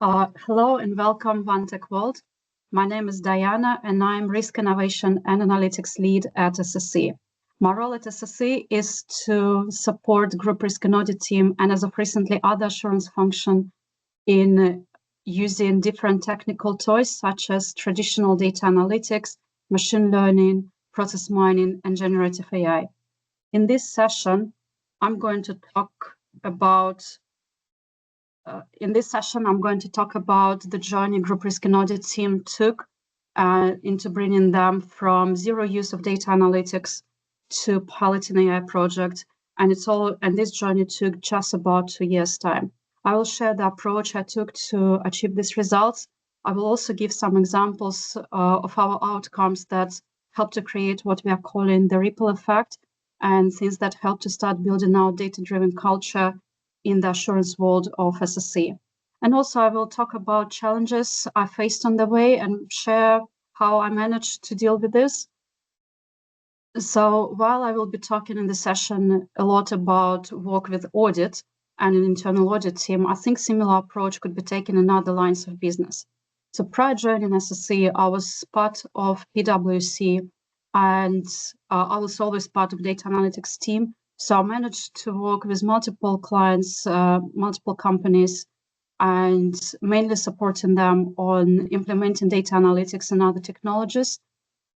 Hello and welcome, OneTech World. My name is Diana and I'm Risk Innovation and Analytics Lead at SSC. My role at SSC is to support Group Risk and Audit team and as of recently other assurance function in using different technical tools such as traditional data analytics, machine learning, process mining, and generative AI. In this session, I'm going to talk about the journey Group Risk and Audit team took into bringing them from zero use of data analytics to piloting AI project. And this journey took just about 2 years' time. I will share the approach I took to achieve these results. I will also give some examples of our outcomes that help to create what we are calling the ripple effect and things that help to start building our data-driven culture in the assurance world of SSC. And also I will talk about challenges I faced on the way and share how I managed to deal with this. So while I will be talking in the session a lot about work with audit and an internal audit team, I think similar approach could be taken in other lines of business. So prior joining SSC, I was part of PwC and I was always part of data analytics team. So I managed to work with multiple clients, multiple companies, and mainly supporting them on implementing data analytics and other technologies.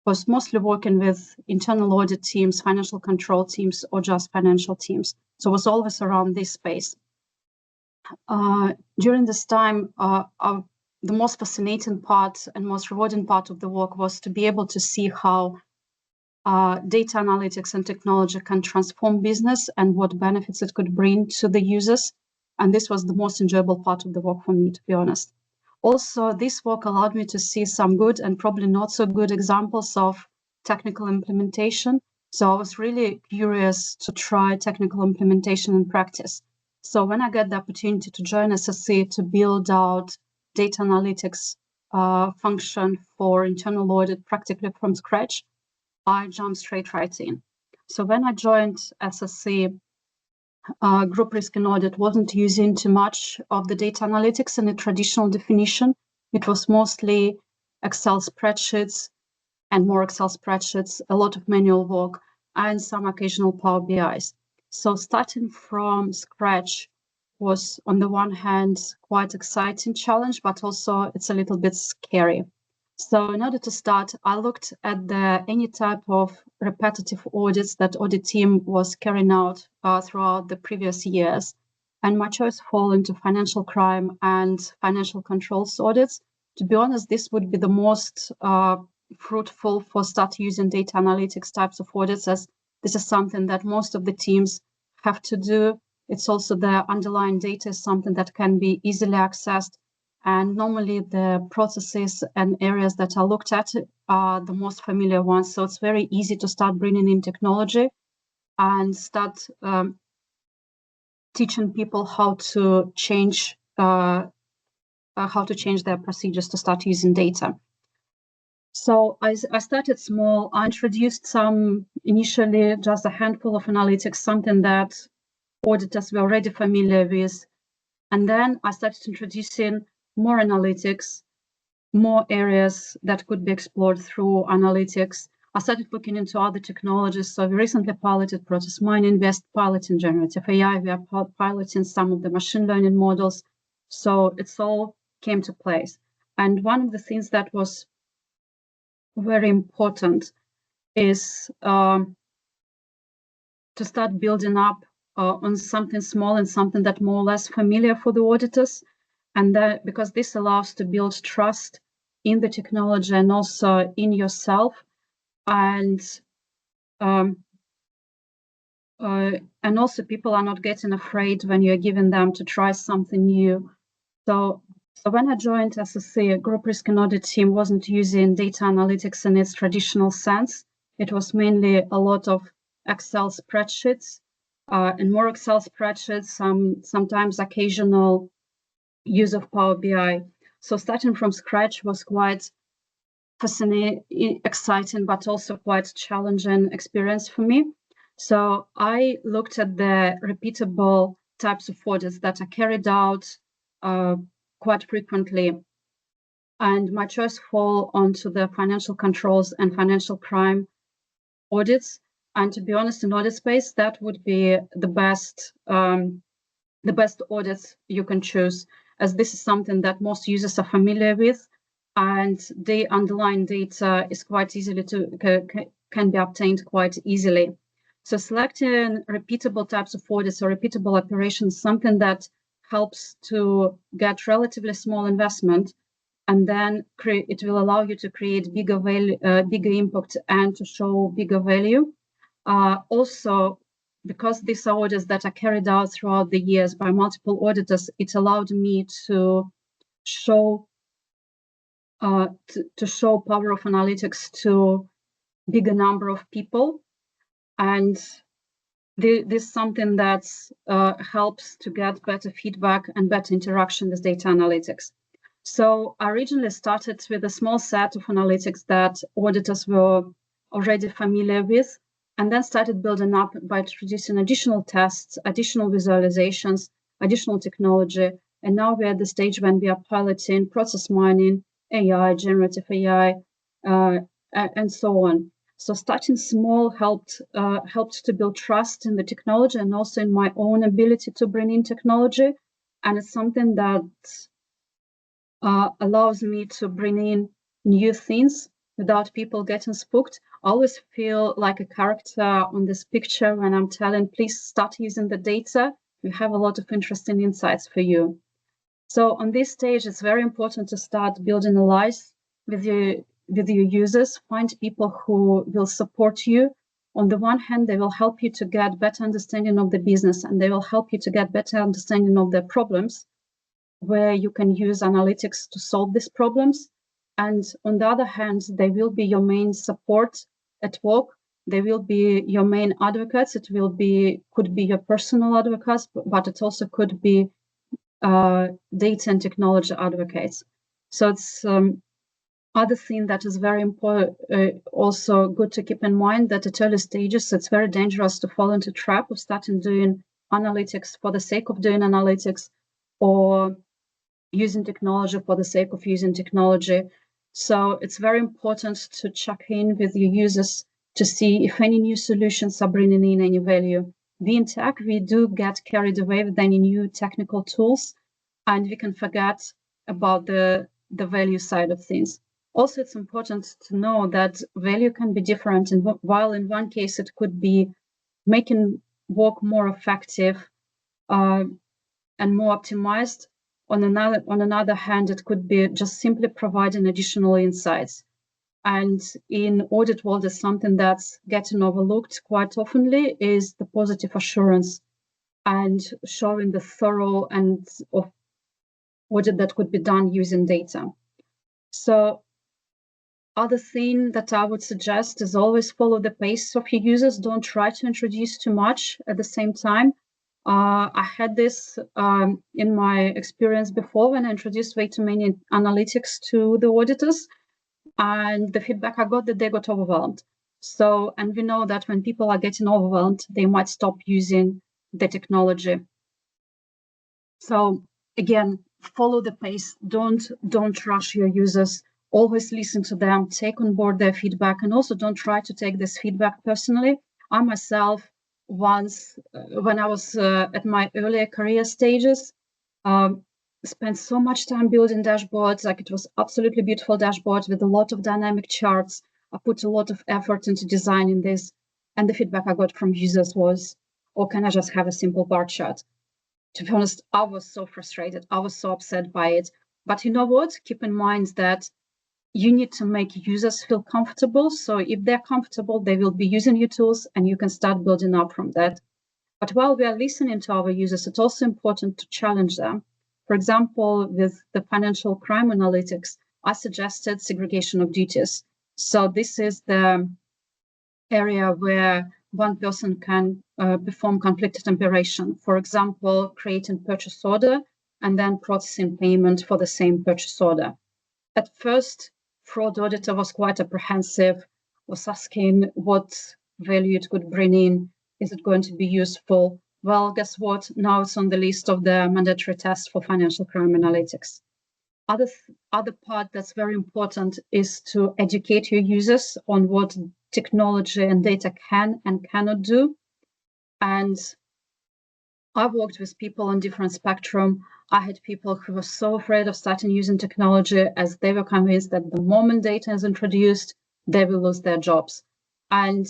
Was mostly working with internal audit teams, financial control teams, or just financial teams. So it was always around this space. During this time, the most fascinating part and most rewarding part of the work was to be able to see how data analytics and technology can transform business and what benefits it could bring to the users. And this was the most enjoyable part of the work for me, to be honest. Also, this work allowed me to see some good and probably not so good examples of technical implementation. So I was really curious to try technical implementation in practice. So when I got the opportunity to join SSC to build out data analytics function for internal audit practically from scratch, I jumped straight right in. So when I joined SSC, Group Risk and Audit wasn't using too much of the data analytics in a traditional definition. It was mostly Excel spreadsheets and more Excel spreadsheets, a lot of manual work, and some occasional Power BIs. So starting from scratch was, on the one hand, quite exciting challenge, but also it's a little bit scary. So in order to start, I looked at any type of repetitive audits that audit team was carrying out throughout the previous years. And my choice fell into financial crime and financial controls audits. To be honest, this would be the most fruitful for start using data analytics types of audits, as this is something that most of the teams have to do. It's also the underlying data is something that can be easily accessed. And normally the processes and areas that are looked at are the most familiar ones. So it's very easy to start bringing in technology and start teaching people how to change their procedures to start using data. So I started small. I introduced initially just a handful of analytics, something that auditors were already familiar with. And then I started introducing more analytics, more areas that could be explored through analytics. I started looking into other technologies. So we recently piloted process mining, piloting generative AI. We are piloting some of the machine learning models. So it's all came to place. And one of the things that was very important is to start building up on something small and something that more or less familiar for the auditors. And that because this allows to build trust in the technology and also in yourself, and also people are not getting afraid when you're giving them to try something new. So when I joined SSC, Group Risk and Audit team wasn't using data analytics in its traditional sense. It was mainly a lot of Excel spreadsheets and more Excel spreadsheets, sometimes occasional use of Power BI. So starting from scratch was quite fascinating, exciting, but also quite challenging experience for me. So I looked at the repeatable types of audits that are carried out quite frequently. And my choice fall onto the financial controls and financial crime audits. And to be honest, in audit space, that would be the best audits you can choose, as this is something that most users are familiar with, and the underlying data is quite easily can be obtained quite easily. So selecting repeatable types of audits or repeatable operations, something that helps to get relatively small investment, and then it will allow you to create bigger value, bigger impact, and to show bigger value. Also, because these are audits that are carried out throughout the years by multiple auditors, it allowed me to show show power of analytics to bigger number of people, and this is something that helps to get better feedback and better interaction with data analytics. So I originally started with a small set of analytics that auditors were already familiar with, and then started building up by introducing additional tests, additional visualizations, additional technology. And now we're at the stage when we are piloting process mining, AI, generative AI, and so on. So starting small helped to build trust in the technology and also in my own ability to bring in technology. And it's something that allows me to bring in new things without people getting spooked. I always feel like a character on this picture when I'm telling, please start using the data. We have a lot of interesting insights for you. So on this stage, it's very important to start building allies with your users. Find people who will support you. On the one hand, they will help you to get better understanding of the business, and they will help you to get better understanding of their problems, where you can use analytics to solve these problems. And on the other hand, they will be your main support at work. They will be your main advocates. It could be your personal advocates, but it also could be data and technology advocates. So it's other thing that is very important, also good to keep in mind, that at early stages, it's very dangerous to fall into trap of starting doing analytics for the sake of doing analytics, or using technology for the sake of using technology. So it's very important to check in with your users to see if any new solutions are bringing in any value. We in tech, we do get carried away with any new technical tools, and we can forget about the value side of things. Also, it's important to know that value can be different. And while in one case it could be making work more effective and more optimized, on another hand, it could be just simply providing additional insights. And in audit world, is something that's getting overlooked quite oftenly is the positive assurance and showing the thorough and of audit that could be done using data. So other thing that I would suggest is always follow the pace of your users. Don't try to introduce too much at the same time. I had this in my experience before when I introduced way too many analytics to the auditors, and the feedback I got that they got overwhelmed. So, and we know that when people are getting overwhelmed, they might stop using the technology. So again, follow the pace. Don't rush your users. Always listen to them, take on board their feedback, and also don't try to take this feedback personally. I myself, once when I was at my earlier career stages, spent so much time building dashboards. Like, it was absolutely beautiful dashboards with a lot of dynamic charts. I put a lot of effort into designing this, and the feedback I got from users was, "Oh, can I just have a simple bar chart?" To be honest, I was so frustrated. I was so upset by it. But you know what? Keep in mind that you need to make users feel comfortable. So if they're comfortable, they will be using your tools, and you can start building up from that. But while we are listening to our users, it's also important to challenge them. For example, with the financial crime analytics, I suggested segregation of duties. So this is the area where one person can perform conflicted operation. For example, creating purchase order and then processing payment for the same purchase order. At first, fraud auditor was quite apprehensive, was asking what value it could bring in. Is it going to be useful? Well, guess what? Now it's on the list of the mandatory tests for financial crime analytics. Other part that's very important is to educate your users on what technology and data can and cannot do. And I've worked with people on different spectrum. I had people who were so afraid of starting using technology as they were convinced that the moment data is introduced, they will lose their jobs. And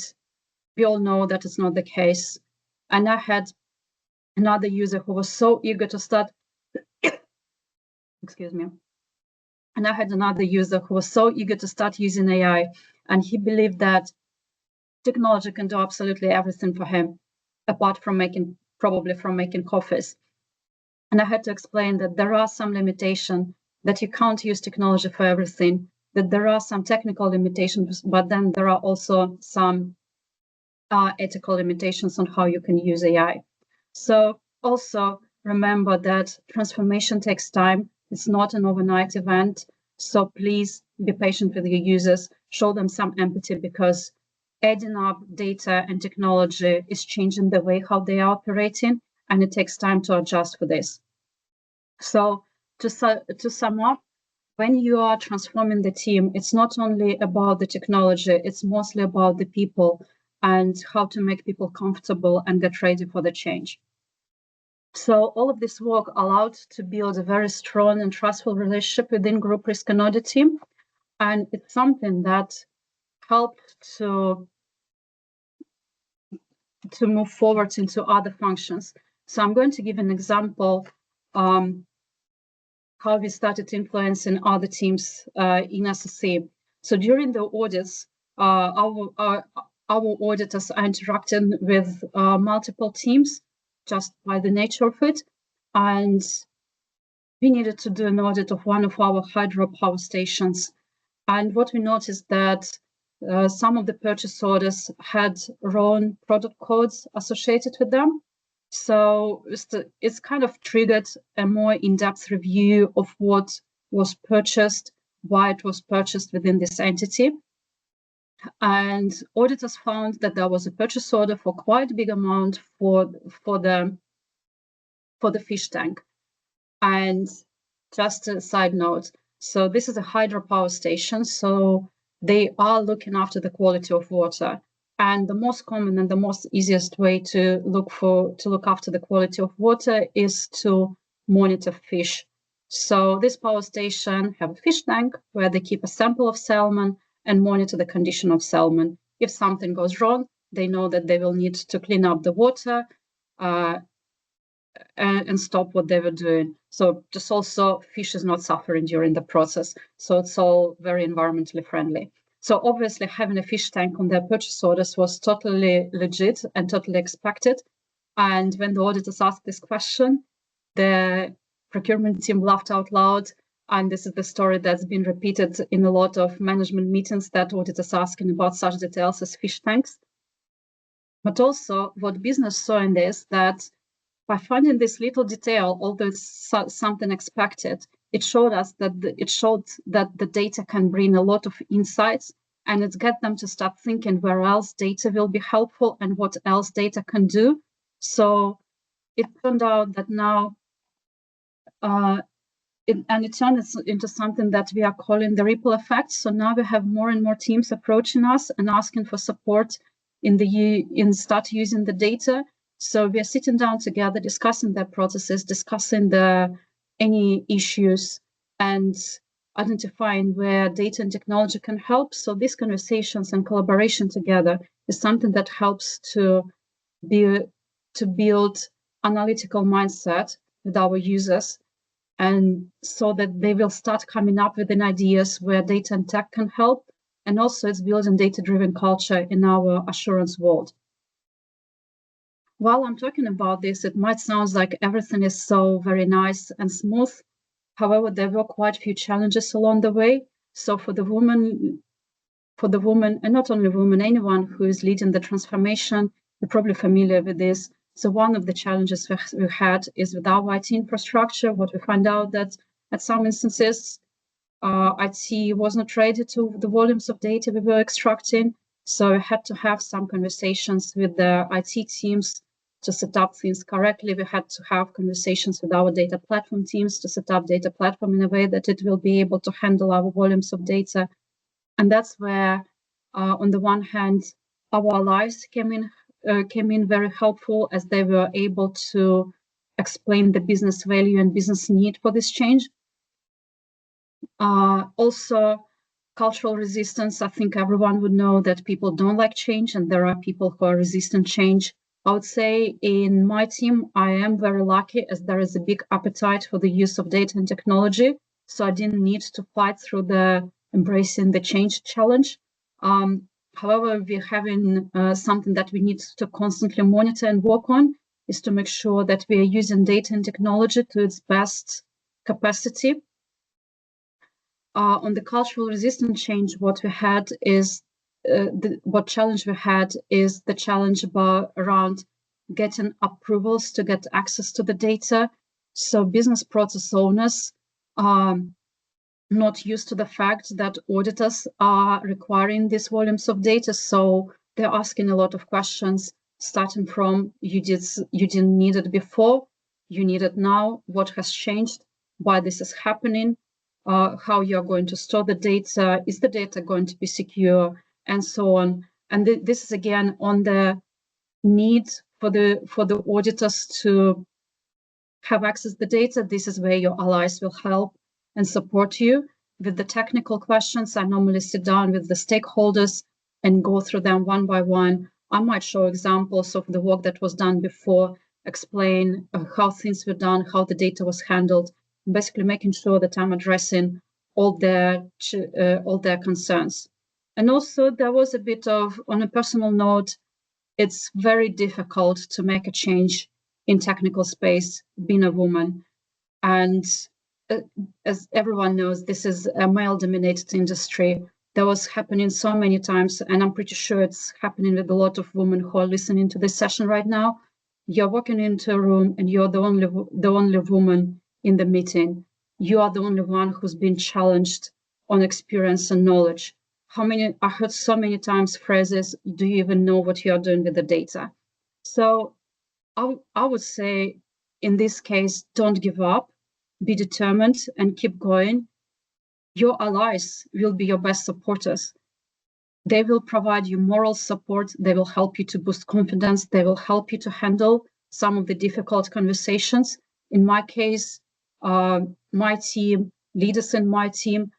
we all know that it's not the case. And I had another user who was so eager to start, excuse me. And I had another user who was so eager to start using AI, and he believed that technology can do absolutely everything for him, apart from making coffees. And I had to explain that there are some limitations, that you can't use technology for everything, that there are some technical limitations, but then there are also some ethical limitations on how you can use AI. So also remember that transformation takes time. It's not an overnight event. So please be patient with your users, show them some empathy, because adding up data and technology is changing the way how they are operating, and it takes time to adjust for this. So to sum up, when you are transforming the team, it's not only about the technology, it's mostly about the people and how to make people comfortable and get ready for the change. So all of this work allowed to build a very strong and trustful relationship within Group Risk and Audit team. And it's something that helped to move forward into other functions. So I'm going to give an example how we started influencing other teams in SSC. So during the audits, our auditors are interacting with multiple teams just by the nature of it. And we needed to do an audit of one of our hydropower stations. And what we noticed that some of the purchase orders had wrong product codes associated with them. So it's kind of triggered a more in-depth review of what was purchased, why it was purchased within this entity. And auditors found that there was a purchase order for quite a big amount for the fish tank. And just a side note, so this is a hydropower station, so they are looking after the quality of water. And the most common and the most easiest way to look after the quality of water is to monitor fish. So this power station have a fish tank where they keep a sample of salmon and monitor the condition of salmon. If something goes wrong, they know that they will need to clean up the water and stop what they were doing. So just also fish is not suffering during the process. So it's all very environmentally friendly. So obviously having a fish tank on their purchase orders was totally legit and totally expected. And when the auditors asked this question, the procurement team laughed out loud. And this is the story that's been repeated in a lot of management meetings, that auditors asking about such details as fish tanks. But also what business saw in this, that by finding this little detail, although it's something expected, it showed us that the data can bring a lot of insights, and it get them to start thinking where else data will be helpful and what else data can do. So it turned out that now it turned into something that we are calling the ripple effect. So now we have more and more teams approaching us and asking for support in start using the data. So we are sitting down together, discussing their processes, discussing any issues, and identifying where data and technology can help. So these conversations and collaboration together is something that helps to build analytical mindset with our users, and so that they will start coming up with ideas where data and tech can help. And also it's building data-driven culture in our assurance world. While I'm talking about this, it might sound like everything is so very nice and smooth. However, there were quite a few challenges along the way. So for the woman, and not only women, anyone who is leading the transformation, you're probably familiar with this. So one of the challenges we had is with our IT infrastructure. What we find out that at some instances, IT was not ready to the volumes of data we were extracting. So I had to have some conversations with the IT teams to set up things correctly. We had to have conversations with our data platform teams to set up data platform in a way that it will be able to handle our volumes of data. And that's where, on the one hand, our allies came in very helpful, as they were able to explain the business value and business need for this change. Also, cultural resistance. I think everyone would know that people don't like change, and there are people who are resistant change. I would say in my team, I am very lucky, as there is a big appetite for the use of data and technology. So I didn't need to fight through the embracing the change challenge. However, we're having something that we need to constantly monitor and work on, is to make sure that we are using data and technology to its best capacity. On the cultural resistance change, what we had is what challenge we had is the challenge around getting approvals to get access to the data. So business process owners are not used to the fact that auditors are requiring these volumes of data. So they're asking a lot of questions, starting from you didn't need it before, you need it now, what has changed, why this is happening, how you're going to store the data, is the data going to be secure, and so on. And this is again on the need for the auditors to have access to the data. This is where your allies will help and support you. With the technical questions, I normally sit down with the stakeholders and go through them one by one. I might show examples of the work that was done before, explain how things were done, how the data was handled, basically making sure that I'm addressing all their concerns. And also there was a bit of, on a personal note, it's very difficult to make a change in technical space being a woman. And as everyone knows, this is a male-dominated industry. That was happening so many times, and I'm pretty sure it's happening with a lot of women who are listening to this session right now. You're walking into a room and you're the only woman in the meeting. You are the only one who's been challenged on experience and knowledge. I heard so many times phrases, do you even know what you're doing with the data? So I would say in this case, don't give up, be determined and keep going. Your allies will be your best supporters. They will provide you moral support. They will help you to boost confidence. They will help you to handle some of the difficult conversations. In my case, my team, leaders in my team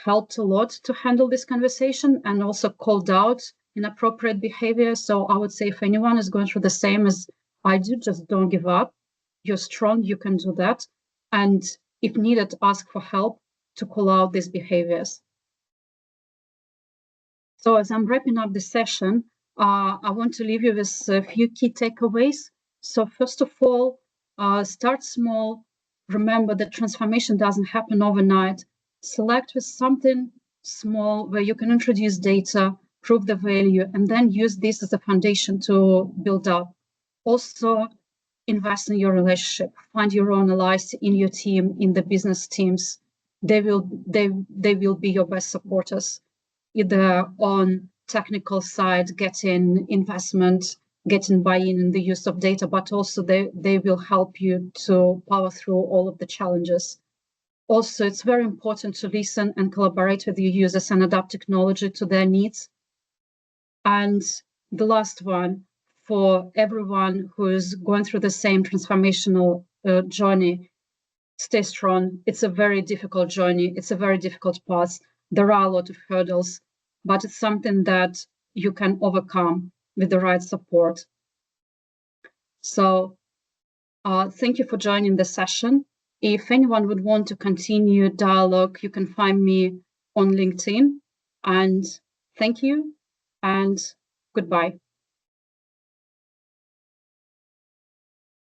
helped a lot to handle this conversation and also called out inappropriate behavior. So I would say if anyone is going through the same as I do, just don't give up. You're strong, you can do that. And if needed, ask for help to call out these behaviors. So as I'm wrapping up the session, I want to leave you with a few key takeaways. So first of all, start small. Remember that transformation doesn't happen overnight. Select with something small where you can introduce data, prove the value, and then use this as a foundation to build up. Also, invest in your relationship. Find your own allies in your team, in the business teams. They will be your best supporters, either on technical side, getting investment, getting buy-in in the use of data, but also they will help you to power through all of the challenges. Also, it's very important to listen and collaborate with your users and adapt technology to their needs. And the last one, for everyone who is going through the same transformational journey, stay strong. It's a very difficult journey. It's a very difficult path. There are a lot of hurdles, but it's something that you can overcome with the right support. So thank you for joining the session. If anyone would want to continue dialogue, you can find me on LinkedIn. And thank you and goodbye.